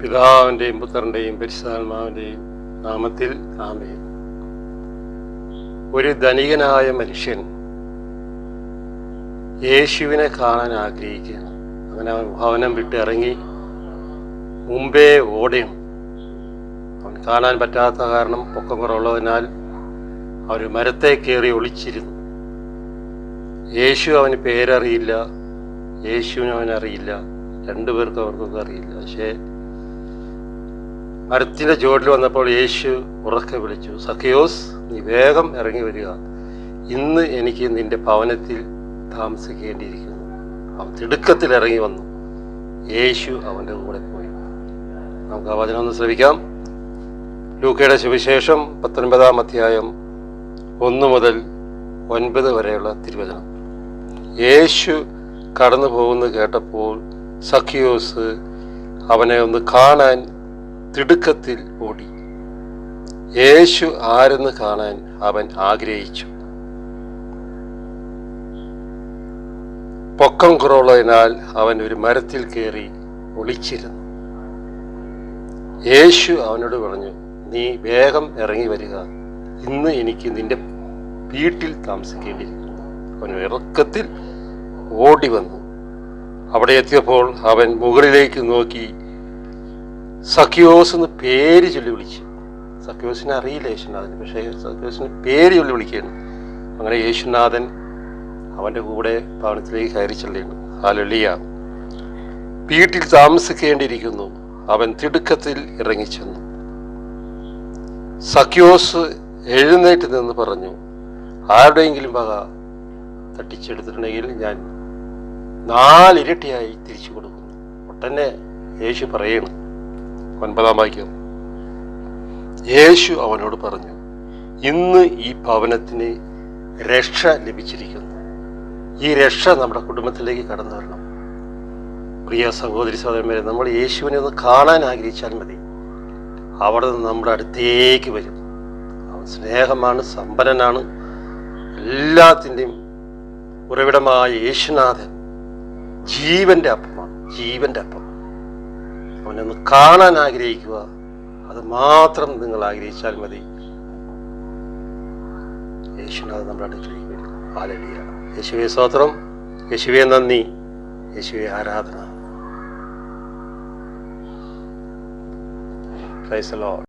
പിതാവിൻ്റെയും പുത്രൻ്റെയും പരിശുദ്ധാത്മാവിൻ്റെയും നാമത്തിൽ ആമേൻ. ഒരു ധനികനായ മനുഷ്യൻ യേശുവിനെ കാണാൻ ആഗ്രഹിക്കുകയാണ്. അങ്ങനെ അവൻ ഭവനം വിട്ടിറങ്ങി മുമ്പേ ഓടുകയാണ്. അവൻ കാണാൻ പറ്റാത്ത കാരണം പൊക്കം കുറവുള്ളതിനാൽ അവർ മരത്തെ കയറി ഒളിച്ചിരുന്നു. യേശു അവന് പേരറിയില്ല, യേശുവിന് അവനറിയില്ല, രണ്ടുപേർക്കും അവർക്കൊക്കെ അറിയില്ല. പക്ഷേ മരത്തിൻ്റെ ചുവട്ടിൽ വന്നപ്പോൾ യേശു ഉറക്കെ വിളിച്ചു, സഖിയോസ്, നീ വേഗം ഇറങ്ങി വരിക, ഇന്ന് എനിക്ക് നിന്റെ ഭവനത്തിൽ താമസിക്കേണ്ടിയിരിക്കുന്നു. അവൻ തിടുക്കത്തിൽ ഇറങ്ങി വന്നു. യേശു അവൻ്റെ കൂടെ പോയി. നമുക്ക് ആ വചനം ഒന്ന് ശ്രമിക്കാം. ലൂക്കയുടെ സുവിശേഷം 19-ാം അധ്യായം 1 മുതൽ 9 വരെയുള്ള തിരുവചനം. യേശു കടന്നു പോകുന്നത് കേട്ടപ്പോൾ സഖിയോസ് അവനെ ഒന്ന് കാണാൻ തിടുക്കത്തിൽ ഓടി. യേശു ആരെന്ന് കാണാൻ അവൻ ആഗ്രഹിച്ചു. പൊക്കം കുറവുള്ളതിനാൽ അവൻ ഒരു മരത്തിൽ കയറി ഒളിച്ചിരുന്നു. യേശു അവനോട് പറഞ്ഞു, നീ വേഗം ഇറങ്ങി വരിക, ഇന്ന് എനിക്ക് നിന്റെ വീട്ടിൽ താമസിക്കേണ്ടിയിരിക്കുന്നു. അവൻ ഇറക്കത്തിൽ ഓടി വന്നു. അവിടെ എത്തിയപ്പോൾ അവൻ മുകളിലേക്ക് നോക്കി സഖിയോസ് എന്ന് പേര് ചൊല്ലി വിളിച്ചു. സഖിയോസിനെ അറിയില്ല യേശുനാഥന്, പക്ഷേ സഖിയോസിന് പേര് ചൊല്ലി വിളിക്കുകയാണ്. അങ്ങനെ യേശുനാഥൻ അവൻ്റെ കൂടെ ഭവനത്തിലേക്ക് കയറി ചെല്ലുന്നു. ഹല്ലേലൂയ. വീട്ടിൽ താമസിക്കേണ്ടിയിരിക്കുന്നു. അവൻ തിടുക്കത്തിൽ ഇറങ്ങിച്ചെന്നു. സഖിയോസ് എഴുന്നേറ്റ് നിന്ന് പറഞ്ഞു, ആരുടെയെങ്കിലും വക തട്ടിച്ചെടുത്തിട്ടുണ്ടെങ്കിൽ ഞാൻ 4 ഇരട്ടിയായി തിരിച്ചു കൊടുക്കുന്നു. ഒട്ടന്നെ യേശു പറയണം. 9-ാം വാക്യം. യേശു അവനോട് പറഞ്ഞു, ഇന്ന് ഈ ഭവനത്തിന് രക്ഷ ലഭിച്ചിരിക്കുന്നു. ഈ രക്ഷ നമ്മുടെ കുടുംബത്തിലേക്ക് കടന്നു വരണം. പ്രിയ സഹോദരി സഹോദരന്മാരെ, നമ്മൾ യേശുവിനെ ഒന്ന് കാണാൻ ആഗ്രഹിച്ചാൽ മതി. അവിടെ നിന്ന് നമ്മുടെ അടുത്തേക്ക് വരും. അവൻ സ്നേഹമാണ്, സമ്പന്നനാണ്, എല്ലാത്തിൻ്റെയും ഉറവിടമായ യേശുനാഥൻ ജീവന്റെ അപ്പമാണ്, ജീവന്റെ അപ്പം. അവനൊന്ന് കാണാൻ ആഗ്രഹിക്കുക. അത് മാത്രം നിങ്ങൾ ആഗ്രഹിച്ചാൽ മതി. യേശുനാഥൻ നമ്മുടെ അടുത്തേക്ക് വരും. ഹല്ലേലൂയ. യേശുവേ സ്തോത്രം, യേശുവേ നന്ദി, യേശുവേ ആരാധന. Praise the Lord.